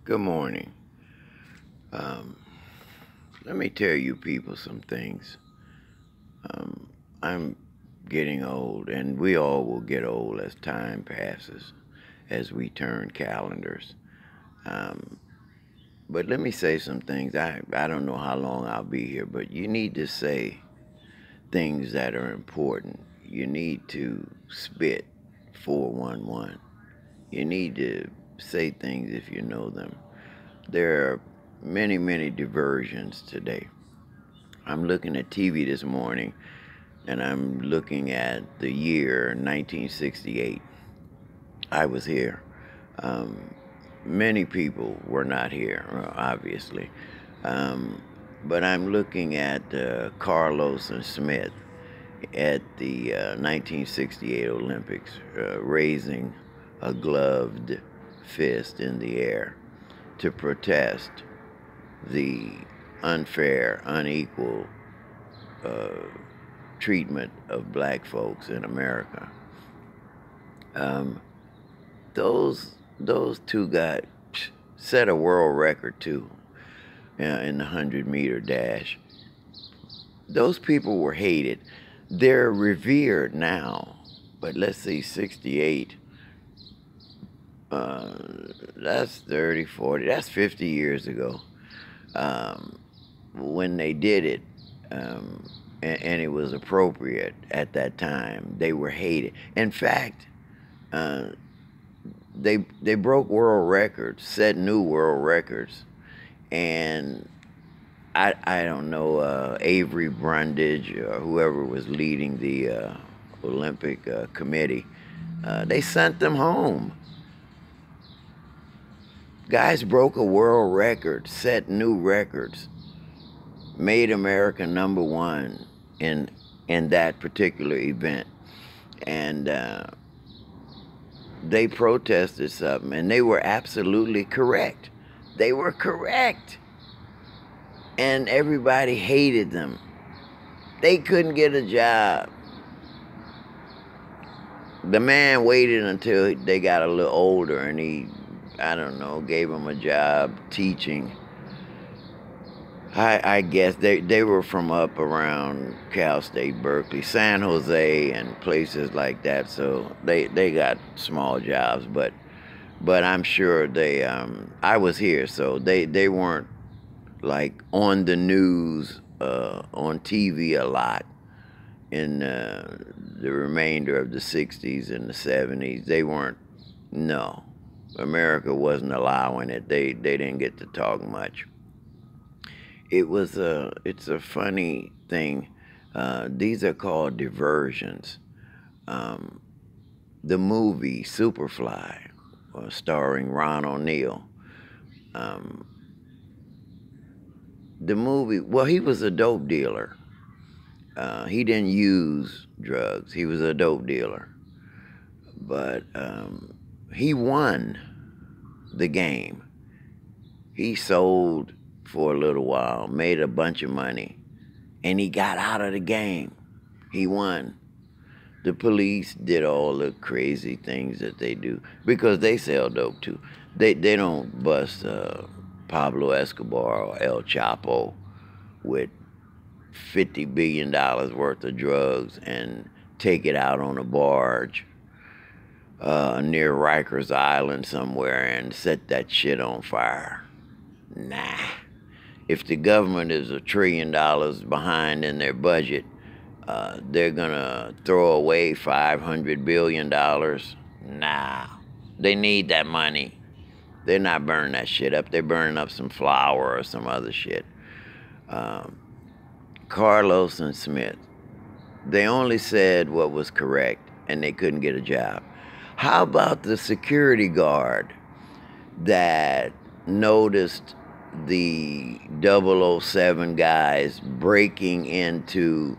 Good morning. Um, Let me tell you people some things. I'm getting old, and we all will get old as time passes, as we turn calendars. Um, but let me say some things. I don't know how long I'll be here, but you need to say things that are important. You need to spit 411. You need to say things if you know them. There are many, many diversions today. I'm looking at TV this morning, and I'm looking at the year 1968. I was here. Um, Many people were not here, obviously. Um, but I'm looking at Carlos and Smith at the 1968 Olympics, raising a gloved fist in the air to protest the unfair, unequal uh, treatment of black folks in America. Um, those two got set a world record too in the 100-meter dash. Those people were hated. They're revered now, but let's see, 68. That's 30, 40. That's 50 years ago. When they did it, and it was appropriate at that time. They were hated. In fact, uh, they broke world records, set new world records, and I don't know, Avery Brundage or whoever was leading the Olympic committee. They sent them home. Guys broke a world record, set new records, made America number one in that particular event, and they protested something, and they were absolutely correct. They were correct, and everybody hated them. They couldn't get a job. The man waited until they got a little older, and he, I don't know, gave them a job teaching. I guess they were from up around Cal State, Berkeley, San Jose, and places like that. So they got small jobs, but I'm sure they. I was here, so they weren't like on the news, on TV a lot in the remainder of the '60s and the '70s. They weren't. No, America wasn't allowing it. They didn't get to talk much. It's a funny thing. These are called diversions. Um, the movie Superfly, starring Ron O'Neal. Um, the movie, well, he was a dope dealer. He didn't use drugs. He was a dope dealer. But he won the game. He sold for a little while, made a bunch of money, and he got out of the game. He won. The police did all the crazy things that they do because they sell dope too. They don't bust Pablo Escobar or El Chapo with $50 billion worth of drugs and take it out on a barge near Rikers Island somewhere and set that shit on fire. Nah. If the government is $1 trillion behind in their budget, they're gonna throw away $500 billion. Nah, they need that money. They're not burning that shit up. They're burning up some flour or some other shit. Carlos and Smith, they only said what was correct, and they couldn't get a job. How about the security guard that noticed the 007 guys breaking into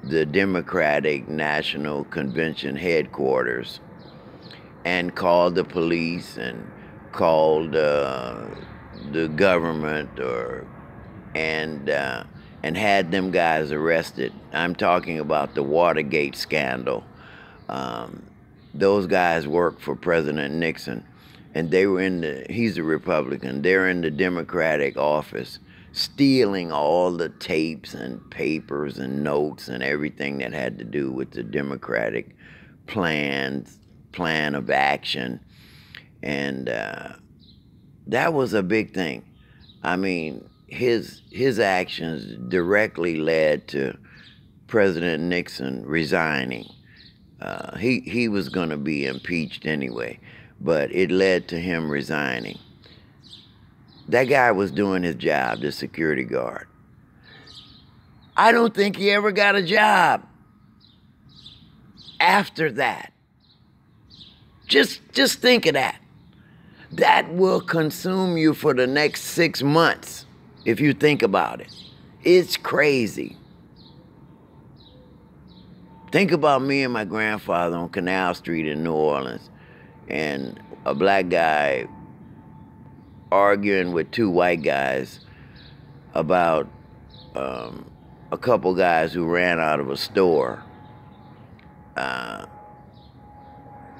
the Democratic National Convention headquarters and called the police and called the government and had them guys arrested? I'm talking about the Watergate scandal. Those guys worked for President Nixon. and they were in the, he's a Republican, they're in the Democratic office, stealing all the tapes and papers and notes and everything that had to do with the Democratic plan of action. And that was a big thing. I mean, his actions directly led to President Nixon resigning. He was going to be impeached anyway, but it led to him resigning. That guy was doing his job, the security guard. I don't think he ever got a job after that. Just think of that. That will consume you for the next 6 months if you think about it. It's crazy. Think about me and my grandfather on Canal Street in New Orleans, and a black guy arguing with two white guys about a couple guys who ran out of a store.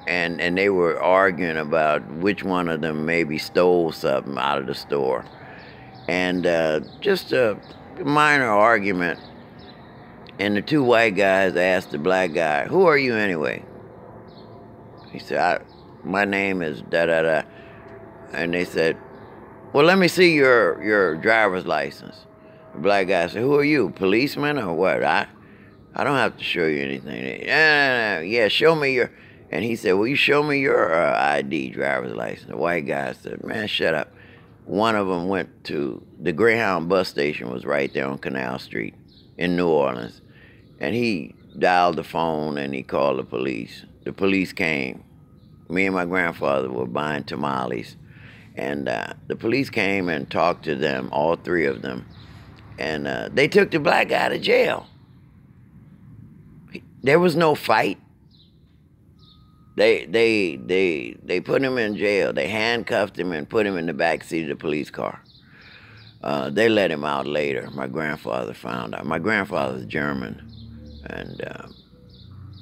And they were arguing about which one of them maybe stole something out of the store. And just a minor argument. And the two white guys asked the black guy, "Who are you anyway?" He said, "My name is da-da-da." And they said, "Well, let me see your driver's license." The black guy said, "Who are you, policeman or what? I don't have to show you anything." Yeah, show me your... And he said, "Well, you show me your ID, driver's license." The white guy said, "Man, shut up." One of them went to... The Greyhound bus station was right there on Canal Street in New Orleans. And he dialed the phone and he called the police. The police came. Me and my grandfather were buying tamales. And the police came and talked to them, all three of them. And they took the black guy to jail. There was no fight. They put him in jail. They handcuffed him and put him in the back seat of the police car. They let him out later. My grandfather found out. My grandfather's German, and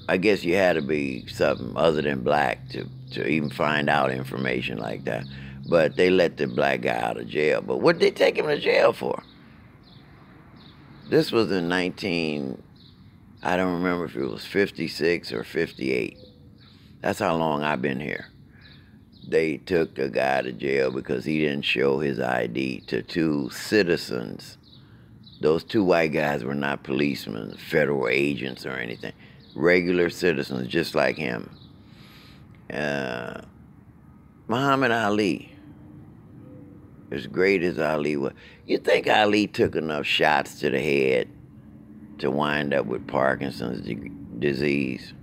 I guess you had to be something other than black to even find out information like that. But they let the black guy out of jail. But what did they take him to jail for? This was in I don't remember if it was 56 or 58. That's how long I've been here. They took a guy to jail because he didn't show his ID to two citizens. Those two white guys were not policemen, federal agents or anything. Regular citizens just like him. Muhammad Ali, as great as Ali was, you think Ali took enough shots to the head to wind up with Parkinson's disease?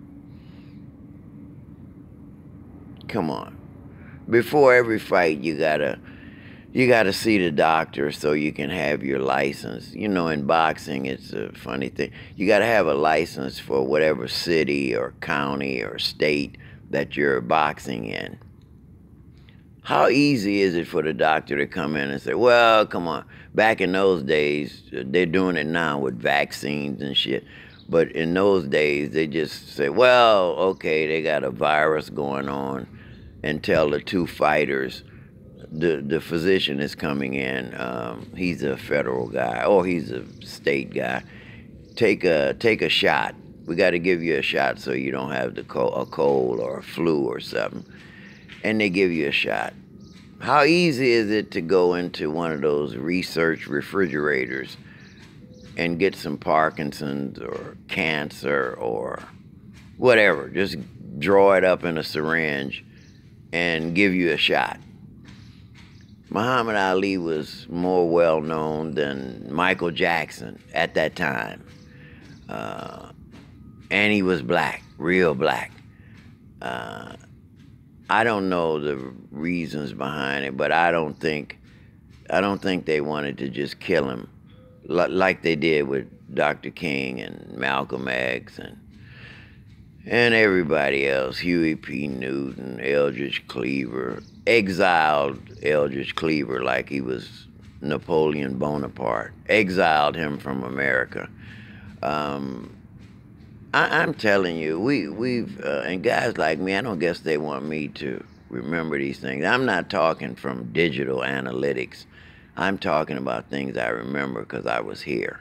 Come on. Before every fight, you gotta see the doctor so you can have your license. You know, in boxing, it's a funny thing. You gotta have a license for whatever city or county or state that you're boxing in. How easy is it for the doctor to come in and say, "Well, come on." Back in those days, they're doing it now with vaccines and shit. But in those days, they just say, "Well, okay, they got a virus going on," and tell the two fighters, the physician is coming in, he's a federal guy or he's a state guy, take a shot. We got to give you a shot so you don't have a cold or a flu or something. And they give you a shot. How easy is it to go into one of those research refrigerators and get some Parkinson's or cancer or whatever? Just draw it up in a syringe and give you a shot. Muhammad Ali was more well known than Michael Jackson at that time. And he was black, real black. I don't know the reasons behind it, but I don't think they wanted to just kill him like they did with Dr. King and Malcolm X and everybody else, Huey P. Newton, Eldridge Cleaver, exiled Eldridge Cleaver like he was Napoleon Bonaparte, exiled him from America. I'm telling you, we've and guys like me, I don't guess they want me to remember these things. I'm not talking from digital analytics. I'm talking about things I remember because I was here.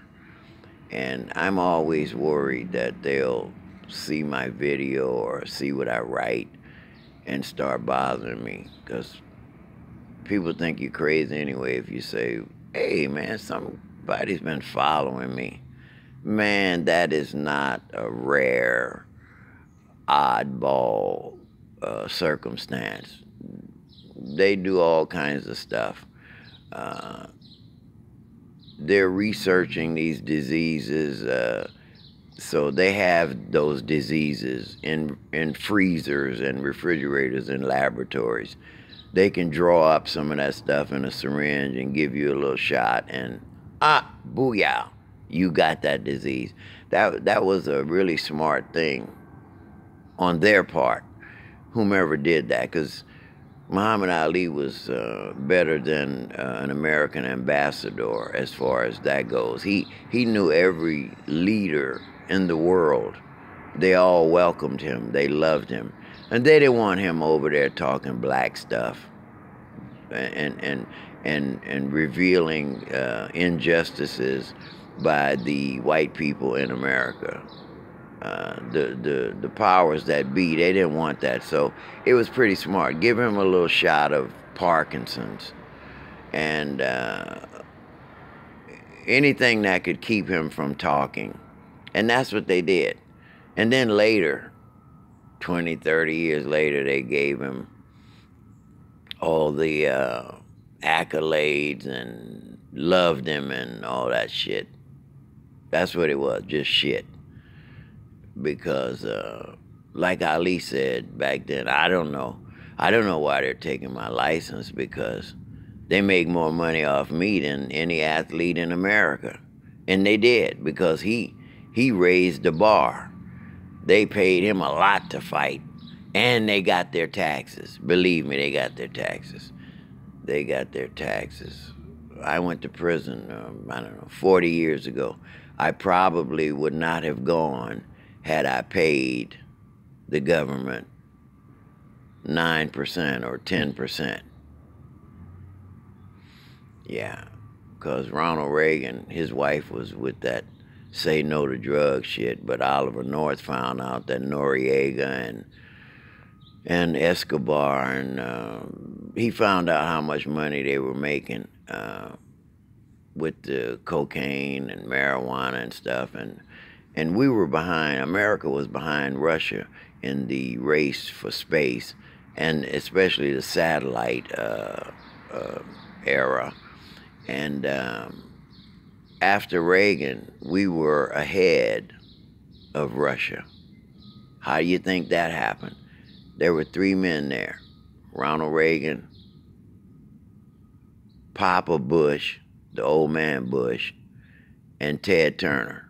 And I'm always worried that they'll see my video or see what I write and start bothering me, because people think you're crazy anyway if you say, hey man, somebody's been following me. Man, that is not a rare, oddball circumstance. They do all kinds of stuff. Uh, they're researching these diseases, so they have those diseases in freezers and refrigerators and laboratories. They can draw up some of that stuff in a syringe and give you a little shot, and booyah, you got that disease. That was a really smart thing on their part, whomever did that, because Muhammad Ali was better than an American ambassador as far as that goes. He knew every leader in the world. They all welcomed him. They loved him, and they didn't want him over there talking black stuff and revealing injustices by the white people in America. The powers that be, they didn't want that. So it was pretty smart. Give him a little shot of Parkinson's and anything that could keep him from talking. And that's what they did. And then later, 20, 30 years later, they gave him all the accolades and loved him and all that shit. That's what it was, just shit. Because, like Ali said back then, I don't know. I don't know why they're taking my license, because they make more money off me than any athlete in America. And they did, because he raised the bar. They paid him a lot to fight. And they got their taxes. Believe me, they got their taxes. They got their taxes. I went to prison, I don't know, 40 years ago. I probably would not have gone had I paid the government 9% or 10%. Yeah, because Ronald Reagan, his wife was with that say no to drugs shit, but Oliver North found out that Noriega and Escobar, and he found out how much money they were making with the cocaine and marijuana and stuff, and we were behind. America was behind Russia in the race for space, and especially the satellite era. And after Reagan, we were ahead of Russia. How do you think that happened? There were three men there: Ronald Reagan, Papa Bush, the old man Bush, and Ted Turner,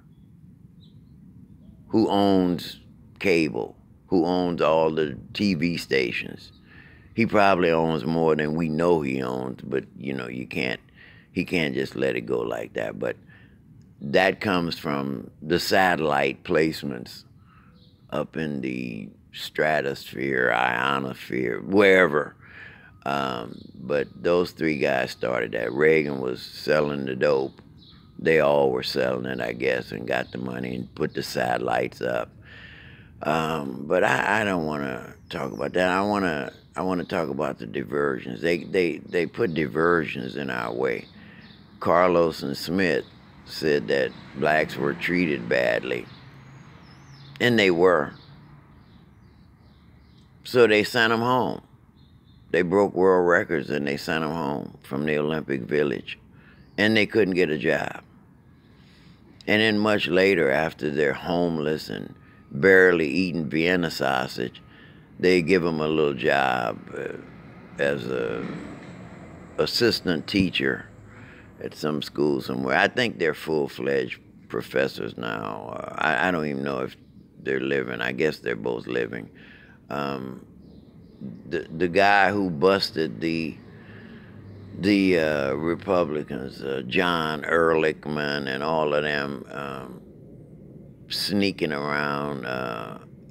who owns cable, who owns all the TV stations. He probably owns more than we know he owns, but you know, he can't just let it go like that. But that comes from the satellite placements up in the stratosphere, ionosphere, wherever. But those three guys started that. Reagan was selling the dope. They all were selling it, I guess, and got the money and put the satellites up. But I don't want to talk about that. I want to talk about the diversions. They put diversions in our way. Carlos and Smith said that blacks were treated badly, and they were. So they sent them home. They broke world records and they sent them home from the Olympic Village, and they couldn't get a job. And then much later, after they're homeless and barely eating Vienna sausage, they give them a little job as a assistant teacher at some school somewhere. I think they're full-fledged professors now. I don't even know if they're living. I guess they're both living. The guy who busted the Republicans, John Ehrlichman and all of them, sneaking around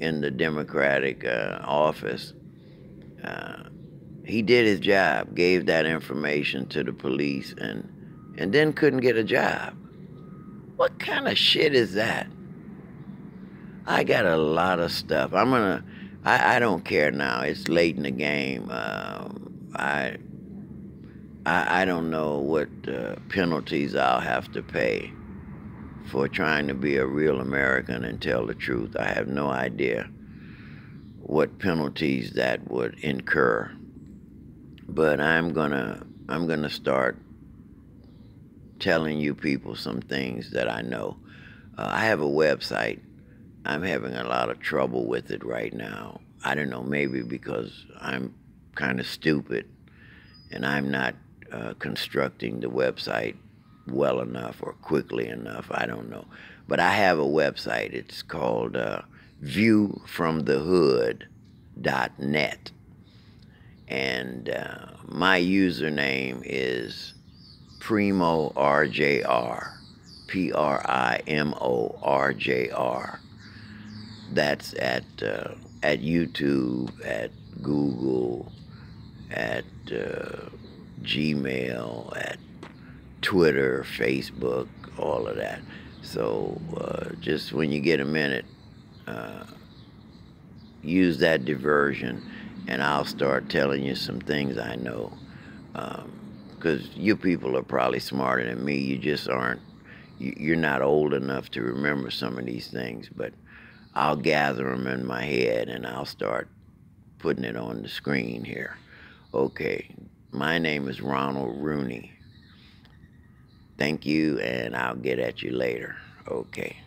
in the Democratic office. He did his job, gave that information to the police, and then couldn't get a job. What kind of shit is that? I got a lot of stuff. I don't care now. It's late in the game. I don't know what penalties I'll have to pay for trying to be a real American and tell the truth. I have no idea what penalties that would incur. But I'm gonna start telling you people some things that I know. I have a website. I'm having a lot of trouble with it right now. I don't know, maybe because I'm kind of stupid and I'm not constructing the website well enough or quickly enough. I don't know. But I have a website. It's called viewfromthehood.net. And my username is Primo RJR. PRIMORJR. That's at YouTube, at Google, at Gmail, at Twitter, Facebook, all of that. So just when you get a minute, uh, use that diversion, and I'll start telling you some things I know. Because you people are probably smarter than me. You just aren't. You're not old enough to remember some of these things, but I'll gather them in my head and I'll start putting it on the screen here. Okay, my name is Ronald Rooney. Thank you, and I'll get at you later. Okay.